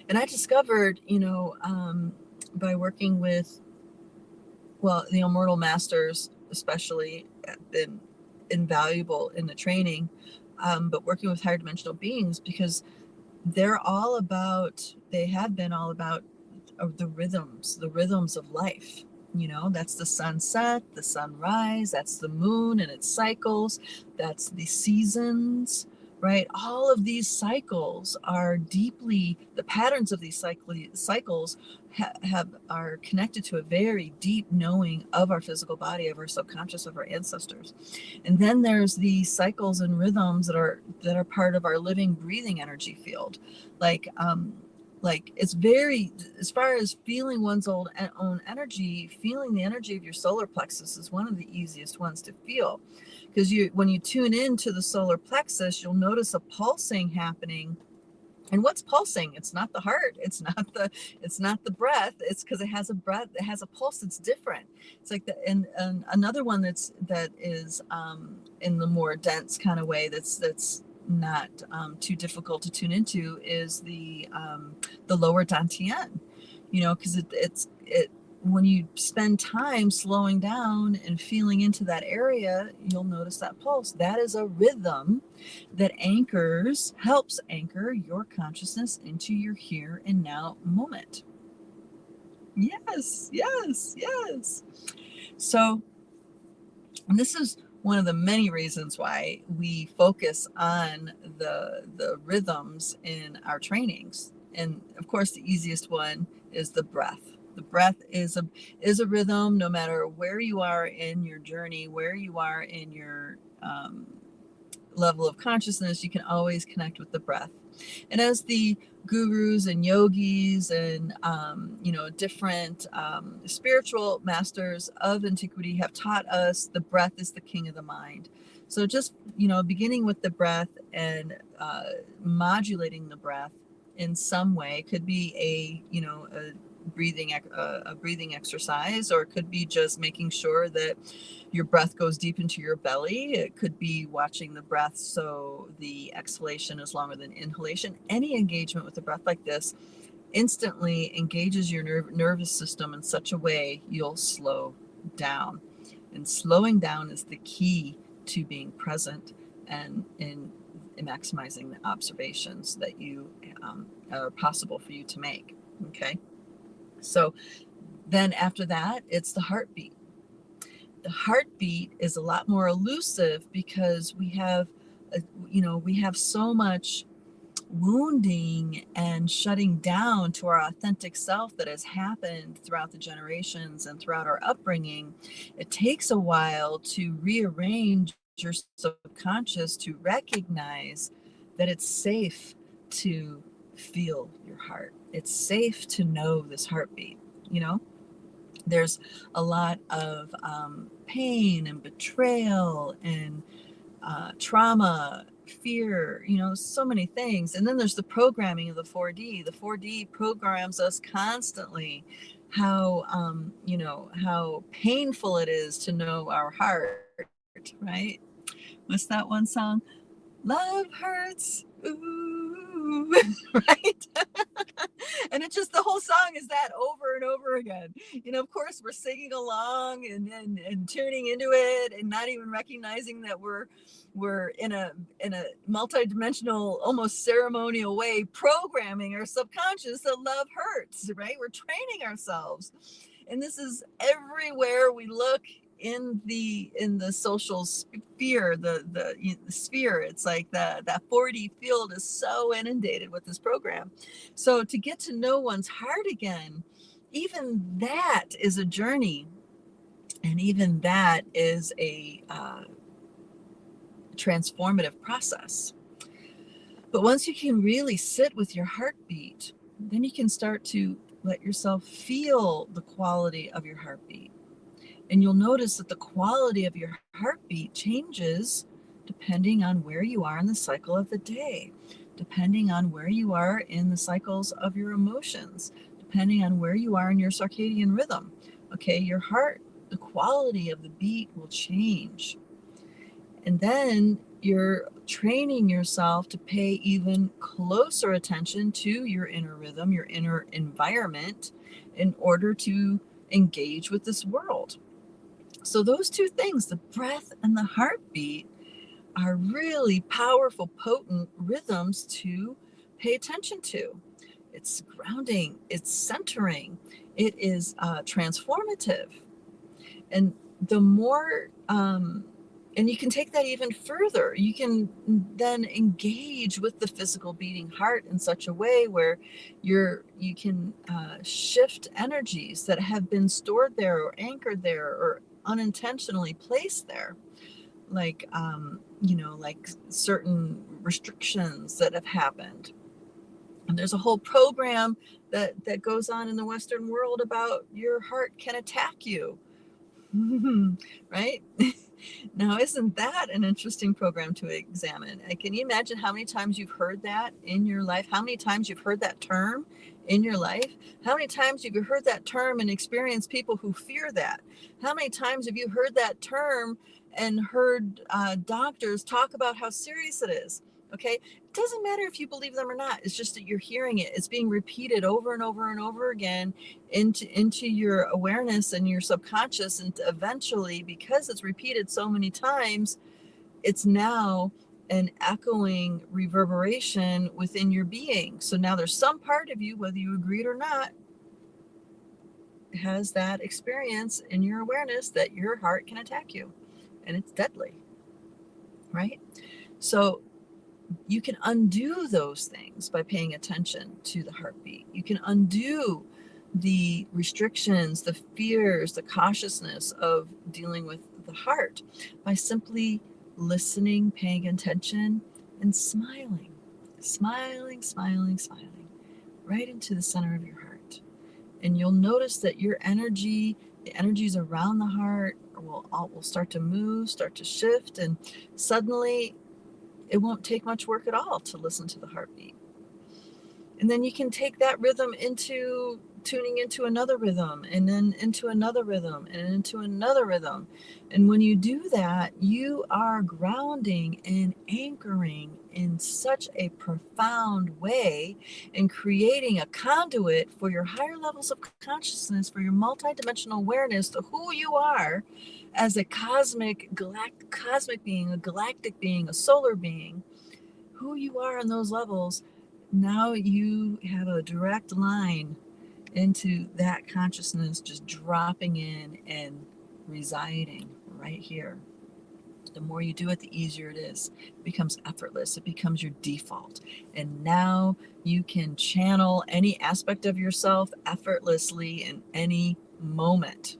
And I discovered, by working with, well, the immortal masters especially have been invaluable in the training, but working with higher dimensional beings, because they have been all about the rhythms of life. That's the sunset, the sunrise, that's the moon and its cycles, that's the seasons, right? All of these cycles are the patterns of these cycles are connected to a very deep knowing of our physical body, of our subconscious, of our ancestors. And then there's the cycles and rhythms that are part of our living, breathing energy field. Like it's very, as far as feeling one's own energy, feeling the energy of your solar plexus is one of the easiest ones to feel, because when you tune into the solar plexus, you'll notice a pulsing happening. And what's pulsing? It's not the heart. It's not the breath. It's because it has a pulse that's different. It's like and another one that is in the more dense kind of way, that's not too difficult to tune into, is the lower tien. Because it when you spend time slowing down and feeling into that area, you'll notice that pulse. That is a rhythm that helps anchor your consciousness into your here and now moment. Yes, yes, yes. So, and this is one of the many reasons why we focus on the rhythms in our trainings. And of course, the easiest one is the breath. The breath is a rhythm, no matter where you are in your journey, where you are in your level of consciousness, you can always connect with the breath. And as the gurus and yogis and different spiritual masters of antiquity have taught us, the breath is the king of the mind. So just beginning with the breath and modulating the breath in some way, could be a breathing exercise, or it could be just making sure that your breath goes deep into your belly. It could be watching the breath so the exhalation is longer than inhalation. Any engagement with the breath like this instantly engages your nervous system in such a way you'll slow down. And slowing down is the key to being present and in maximizing the observations that are possible for you to make. Okay. So then after that, it's the heartbeat. The heartbeat is a lot more elusive, because we have so much wounding and shutting down to our authentic self that has happened throughout the generations and throughout our upbringing. It takes a while to rearrange your subconscious to recognize that it's safe to feel your heart. It's safe to know this heartbeat. There's a lot of pain and betrayal and trauma, fear, so many things. And then there's the programming of the 4D. The 4D programs us constantly how painful it is to know our heart, right? What's that one song? Love hurts. Ooh, right? And it's just, the whole song is that over and over again. Of course, we're singing along and tuning into it, and not even recognizing that we're in a multidimensional, almost ceremonial way, programming our subconscious that love hurts, right? We're training ourselves. And this is everywhere we look in the social sphere, the sphere. It's like that 4D field is so inundated with this program. So to get to know one's heart again, even that is a journey, and even that is a transformative process. But once you can really sit with your heartbeat, then you can start to let yourself feel the quality of your heartbeat. And you'll notice that the quality of your heartbeat changes depending on where you are in the cycle of the day, depending on where you are in the cycles of your emotions, depending on where you are in your circadian rhythm. Okay, your heart, the quality of the beat will change. And then you're training yourself to pay even closer attention to your inner rhythm, your inner environment, in order to engage with this world. So those two things, the breath and the heartbeat, are really powerful, potent rhythms to pay attention to. It's grounding, it's centering, it is transformative. And the more, and you can take that even further. You can then engage with the physical beating heart in such a way where you can shift energies that have been stored there or anchored there or unintentionally placed there, like like certain restrictions that have happened. And there's a whole program that goes on in the Western world about your heart can attack you. Right? Now, isn't that an interesting program to examine? Can you imagine how many times you've heard that in your life? How many times you've heard that term in your life? How many times have you heard that term and experienced people who fear that? How many times have you heard that term and heard doctors talk about how serious it is? Okay, it doesn't matter if you believe them or not. It's just that you're hearing it. It's being repeated over and over and over again into your awareness and your subconscious, and eventually, because it's repeated so many times, it's now an echoing reverberation within your being. So now there's some part of you, whether you agree it or not, has that experience in your awareness that your heart can attack you, and it's deadly, right? So you can undo those things by paying attention to the heartbeat. You can undo the restrictions, the fears, the cautiousness of dealing with the heart by simply listening, paying attention, and smiling, smiling, smiling, smiling, right into the center of your heart. And you'll notice that your energy, the energies around the heart will start to move, start to shift, and suddenly it won't take much work at all to listen to the heartbeat. And then you can take that rhythm into tuning into another rhythm, and then into another rhythm, and into another rhythm. And when you do that, you are grounding and anchoring in such a profound way and creating a conduit for your higher levels of consciousness, for your multidimensional awareness to who you are as a cosmic being, a galactic being, a solar being, who you are on those levels. Now you have a direct line into that consciousness, just dropping in and residing right here. The more you do it, the easier it is. It becomes effortless. It becomes your default. And now you can channel any aspect of yourself effortlessly in any moment.